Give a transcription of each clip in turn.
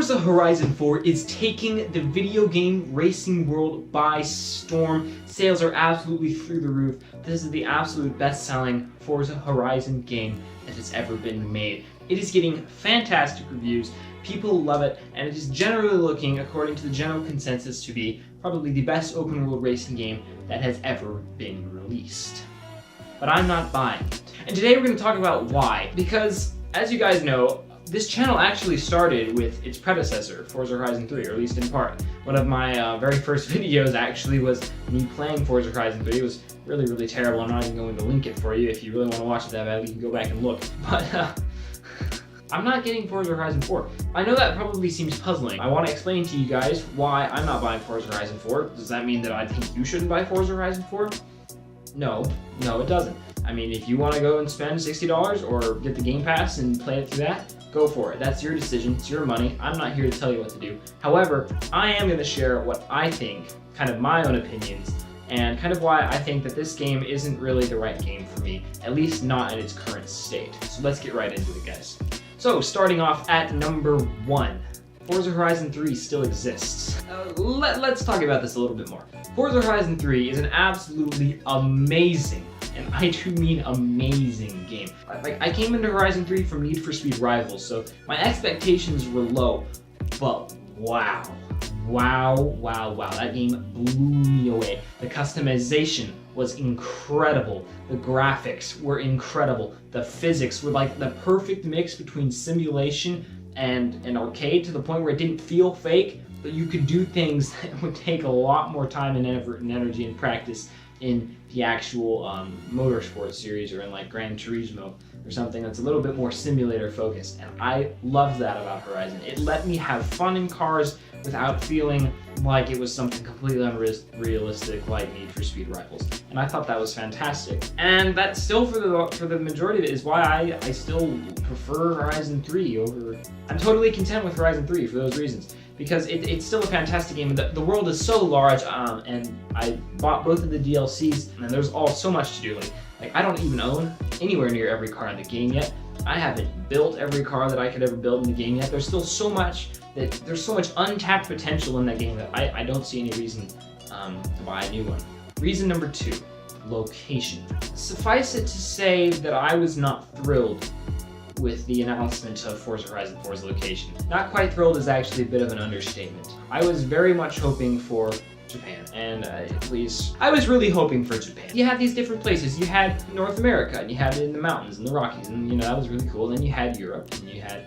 Forza Horizon 4 is taking the video game racing world by storm. Sales are absolutely through the roof. This is the absolute best-selling Forza Horizon game that has ever been made. It is getting fantastic reviews, people love it, and it is generally looking, according to the general consensus, to be probably the best open-world racing game that has ever been released. But I'm not buying it. And today we're going to talk about why. Because, as you guys know, this channel actually started with its predecessor, Forza Horizon 3, or at least in part. One of my very first videos actually was me playing Forza Horizon 3. It was really, really terrible. I'm not even going to link it for you. If you really want to watch it that badly, you can go back and look. But I'm not getting Forza Horizon 4. I know that probably seems puzzling. I want to explain to you guys why I'm not buying Forza Horizon 4. Does that mean that I think you shouldn't buy Forza Horizon 4? No, it doesn't. I mean, if you want to go and spend $60 or get the Game Pass and play it through that, go for it. That's your decision, it's your money. I'm not here to tell you what to do. However, I am going to share what I think, kind of my own opinions, and kind of why I think that this game isn't really the right game for me, at least not in its current state. So let's get right into it, guys. So, starting off at number 1. Forza Horizon 3 still exists. Let's talk about this a little bit more. Forza Horizon 3 is an absolutely amazing, and I do mean amazing game. I came into Horizon 3 from Need for Speed Rivals, so my expectations were low, but wow, that game blew me away. The customization was incredible. The graphics were incredible. The physics were like the perfect mix between simulation and arcade, to the point where it didn't feel fake, but you could do things that would take a lot more time and effort and energy and practice in the actual motorsport series, or in like Gran Turismo or something that's a little bit more simulator focused. And I loved that about Horizon. It let me have fun in cars without feeling like it was something completely unrealistic like Need for Speed Rivals. And I thought that was fantastic. And that still, for the majority of it, is why I still prefer Horizon 3 over... I'm totally content with Horizon 3 for those reasons. Because it's still a fantastic game. The world is so large, and I bought both of the DLCs, and there's so much to do. Like I don't even own anywhere near every car in the game yet. I haven't built every car that I could ever build in the game yet. There's still so much untapped potential in that game that I don't see any reason to buy a new one. Reason number 2, location. Suffice it to say that I was not thrilled with the announcement of Forza Horizon 4's location. Not quite thrilled is actually a bit of an understatement. I was very much hoping for Japan, and I was really hoping for Japan. You had these different places. You had North America, and you had it in the mountains and the Rockies, and that was really cool. Then you had Europe, and you had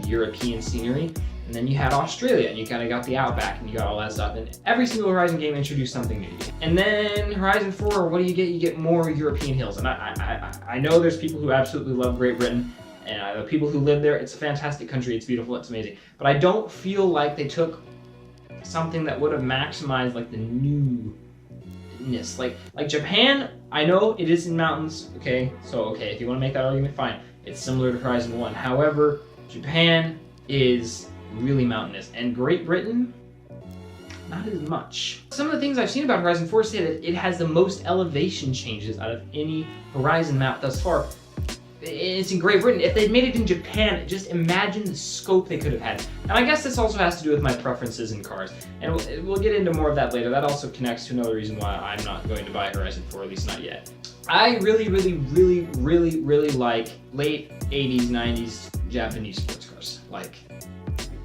the European scenery, and then you had Australia, and you kind of got the Outback, and you got all that stuff. And every single Horizon game introduced something new. And then Horizon 4, what do you get? You get more European hills. And I know there's people who absolutely love Great Britain, and I know people who live there. It's a fantastic country, it's beautiful, it's amazing. But I don't feel like they took something that would have maximized like the newness. Like Japan, I know it is in mountains, okay? So okay, if you want to make that argument, fine. It's similar to Horizon 1. However, Japan is really mountainous, and Great Britain, not as much. Some of the things I've seen about Horizon 4 say that it has the most elevation changes out of any Horizon map thus far. It's in Great Britain. If they'd made it in Japan, just imagine the scope they could have had. And I guess this also has to do with my preferences in cars. And we'll get into more of that later. That also connects to another reason why I'm not going to buy Horizon 4, at least not yet. I really like late 80s, 90s Japanese sports cars. Like,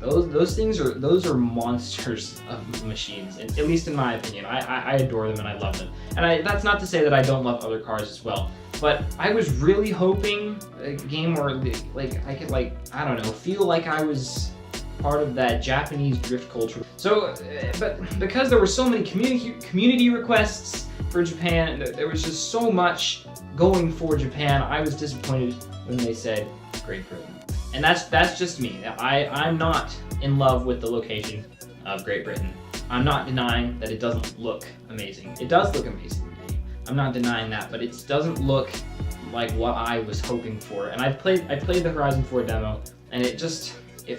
those are monsters of machines, at least in my opinion. I adore them and I love them. And that's not to say that I don't love other cars as well. But I was really hoping a game where I could I don't know, feel like I was part of that Japanese drift culture. So, but because there were so many community requests for Japan, there was just so much going for Japan, I was disappointed when they said Great Britain. And that's just me. I'm not in love with the location of Great Britain. I'm not denying that it doesn't look amazing. It does look amazing to me. I'm not denying that, but it doesn't look like what I was hoping for. And I played the Horizon 4 demo, and it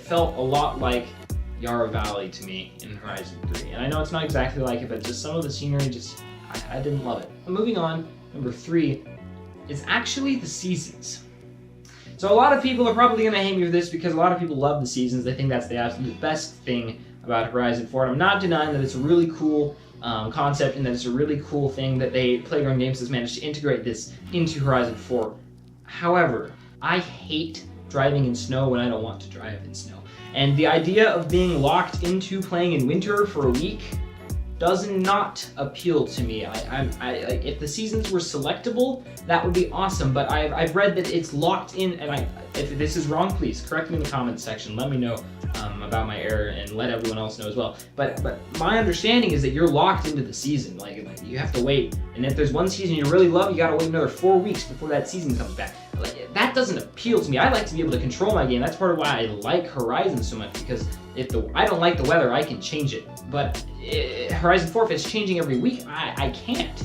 felt a lot like Yarra Valley to me in Horizon 3. And I know it's not exactly like it, but just some of the scenery, I didn't love it. But moving on, number 3 is actually the seasons. So a lot of people are probably going to hate me for this because a lot of people love the seasons. They think that's the absolute best thing about Horizon 4. And I'm not denying that it's a really cool concept and that it's a really cool thing that Playground Games has managed to integrate this into Horizon 4. However, I hate driving in snow when I don't want to drive in snow. And the idea of being locked into playing in winter for a week does not appeal to me. If the seasons were selectable, that would be awesome, but I've read that it's locked in, and if this is wrong, please correct me in the comments section. Let me know about my error and let everyone else know as well. But my understanding is that you're locked into the season. Like you have to wait, and if there's one season you really love, you gotta wait another 4 weeks before that season comes back. Like, that doesn't appeal to me. I like to be able to control my game. That's part of why I like Horizon so much, because if I don't like the weather, I can change it. But Horizon 4, if it's changing every week, I can't.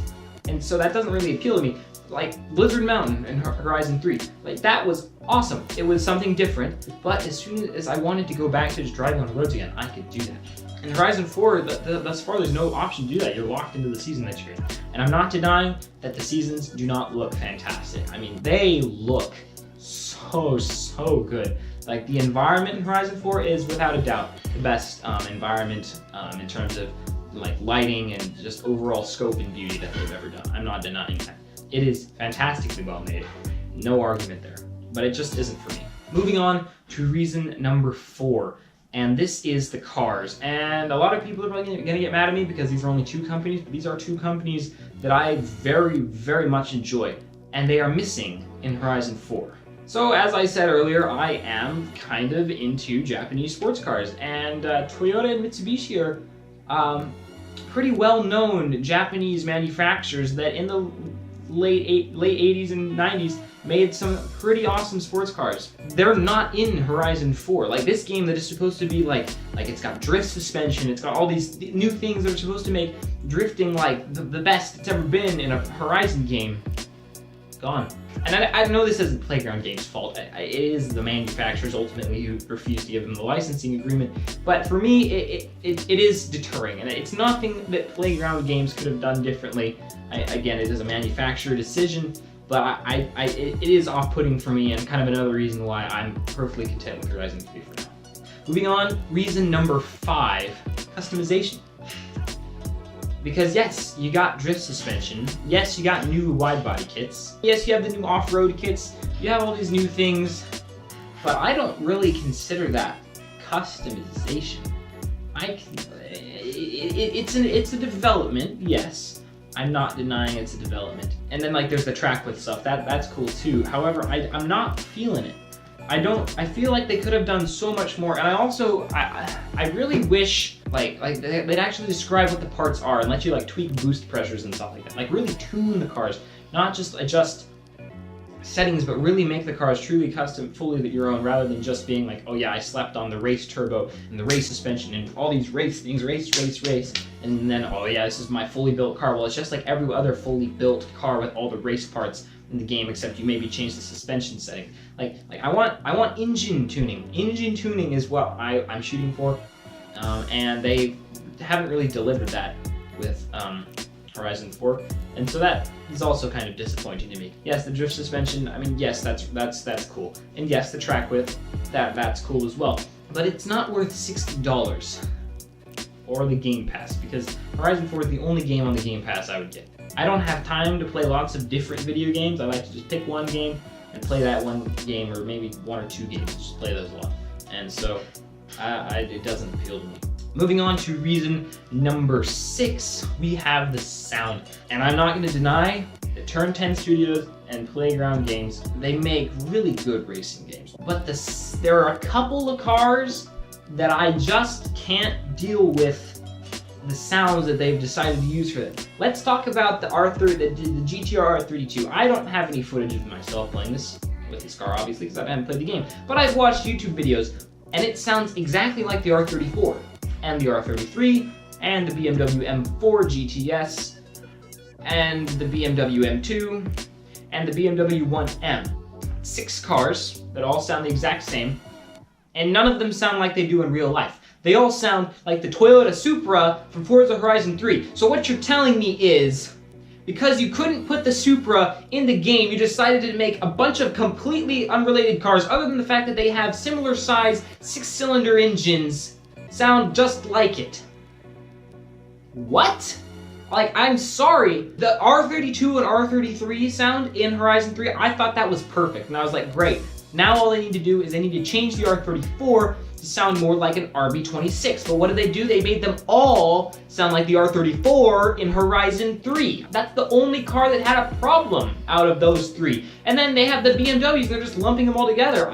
And so that doesn't really appeal to me. Like Blizzard Mountain in Horizon 3, like that was awesome. It was something different, but as soon as I wanted to go back to just driving on the roads again, I could do that. In Horizon 4, thus far, there's no option to do that. You're locked into the season that you're in. And I'm not denying that the seasons do not look fantastic. I mean, they look so good. Like, the environment in Horizon 4 is, without a doubt, the best environment in terms of like lighting and just overall scope and beauty that they've ever done. I'm not denying that. It is fantastically well made. No argument there. But it just isn't for me. Moving on to reason number 4. And this is the cars. And a lot of people are probably going to get mad at me because these are only 2 companies, but these are 2 companies that I very much enjoy. And they are missing in Horizon 4. So as I said earlier, I am kind of into Japanese sports cars. And Toyota and Mitsubishi are pretty well-known Japanese manufacturers that in the late 80s and 90s made some pretty awesome sports cars. They're not in Horizon 4. Like, this game that is supposed to be like it's got drift suspension, it's got all these new things that are supposed to make drifting like the best it's ever been in a Horizon game. Gone. And I know this isn't Playground Games' fault. It is the manufacturers ultimately who refused to give them the licensing agreement. But for me, it is deterring, and it's nothing that Playground Games could have done differently. Again, it is a manufacturer decision, but it is off-putting for me, and kind of another reason why I'm perfectly content with Horizon 3 for now. Moving on, reason number 5, customization. Because yes, you got drift suspension, yes, you got new wide body kits, yes, you have the new off-road kits, you have all these new things, but I don't really consider that customization. It's a development, yes. I'm not denying it's a development. And then like there's the track width stuff, that's cool too. However, I'm not feeling it. I feel like they could have done so much more, and I really wish like they'd actually describe what the parts are and let you like tweak boost pressures and stuff like that. Like really tune the cars, not just adjust settings, but really make the cars truly custom, fully your own, rather than just being like, oh yeah, I slapped on the race turbo and the race suspension and all these race things, race, and then, oh yeah, this is my fully built car. Well, it's just like every other fully built car with all the race parts in the game, except you maybe change the suspension setting. Like I want engine tuning. Engine tuning is what I'm shooting for, and they haven't really delivered that with Horizon 4, and so that is also kind of disappointing to me. Yes, the drift suspension, I mean, yes, that's cool, and yes, the track width, that's cool as well. But it's not worth $60 or the Game Pass, because Horizon 4 is the only game on the Game Pass I would get. I don't have time to play lots of different video games. I like to just pick one game and play that one game, or maybe 1 or 2 games, just play those a lot. And so it doesn't appeal to me. Moving on to reason number 6, we have the sound. And I'm not going to deny that Turn 10 Studios and Playground Games, they make really good racing games. But there are a couple of cars that I just can't deal with the sounds that they've decided to use for them. Let's talk about the GTR R32. I don't have any footage of myself playing this with this car, obviously, because I haven't played the game. But I've watched YouTube videos, and it sounds exactly like the R34, and the R33, and the BMW M4 GTS, and the BMW M2, and the BMW 1M. 6 cars that all sound the exact same, and none of them sound like they do in real life. They all sound like the Toyota Supra from Forza Horizon 3. So what you're telling me is because you couldn't put the Supra in the game, you decided to make a bunch of completely unrelated cars, other than the fact that they have similar size 6-cylinder engines, sound just like it. What? Like, I'm sorry, the R32 and R33 sound in Horizon 3, I thought that was perfect, and I was like, great. Now all I need to do is I need to change the R34 to sound more like an RB26. But what did they do? They made them all sound like the R34 in Horizon 3. That's the only car that had a problem out of those three. And then they have the BMWs, they're just lumping them all together.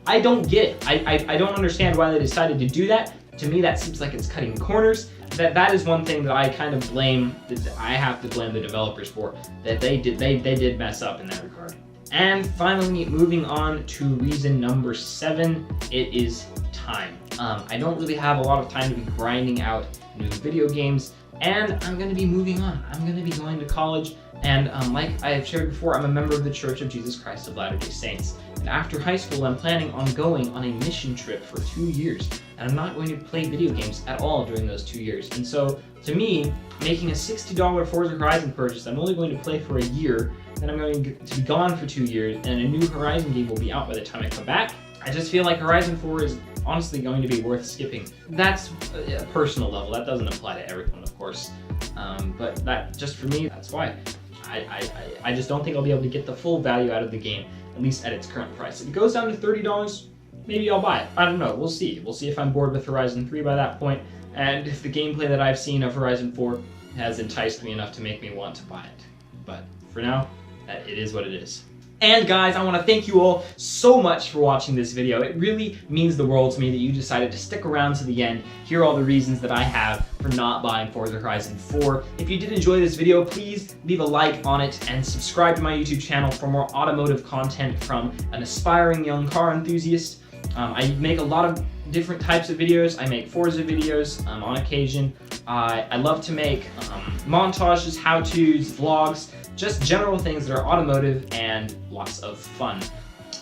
I don't get it. I don't understand why they decided to do that. To me, that seems like it's cutting corners. That is one thing that I kind of blame, that I have to blame the developers for, that they did mess up in that regard. And finally, moving on to reason number 7, it is time. I don't really have a lot of time to be grinding out new video games, and I'm going to be moving on. I'm going to be going to college, and like I have shared before, I'm a member of the Church of Jesus Christ of Latter-day Saints. And after high school, I'm planning on going on a mission trip for 2 years, and I'm not going to play video games at all during those 2 years. And so, to me, making a $60 Forza Horizon purchase, I'm only going to play for a year, then I'm going to be gone for 2 years, and a new Horizon game will be out by the time I come back. I just feel like Horizon 4 is honestly going to be worth skipping. That's a personal level. That doesn't apply to everyone, of course. But that, just for me, that's why. I just don't think I'll be able to get the full value out of the game, at least at its current price. If it goes down to $30, maybe I'll buy it. I don't know. We'll see. We'll see if I'm bored with Horizon 3 by that point, and if the gameplay that I've seen of Horizon 4 has enticed me enough to make me want to buy it. But for now, it is what it is. And guys, I want to thank you all so much for watching this video. It really means the world to me that you decided to stick around to the end, hear all the reasons that I have for not buying Forza Horizon 4. If you did enjoy this video, please leave a like on it and subscribe to my YouTube channel for more automotive content from an aspiring young car enthusiast. I make a lot of different types of videos. I make Forza videos on occasion. I love to make montages, how-tos, vlogs, just general things that are automotive and lots of fun.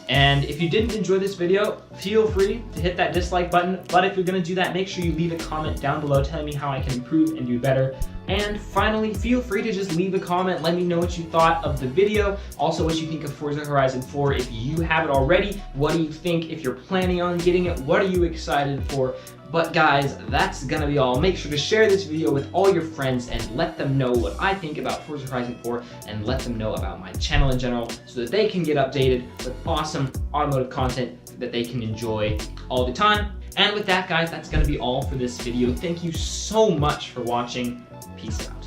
And if you didn't enjoy this video, feel free to hit that dislike button, but if you're going to do that, make sure you leave a comment down below telling me how I can improve and do better. And finally, feel free to just leave a comment, let me know what you thought of the video, also what you think of Forza Horizon 4 if you have it already, what do you think if you're planning on getting it, what are you excited for? But guys, that's gonna be all. Make sure to share this video with all your friends and let them know what I think about Forza Horizon 4 and let them know about my channel in general so that they can get updated with awesome automotive content that they can enjoy all the time. And with that, guys, that's gonna be all for this video. Thank you so much for watching. Peace out.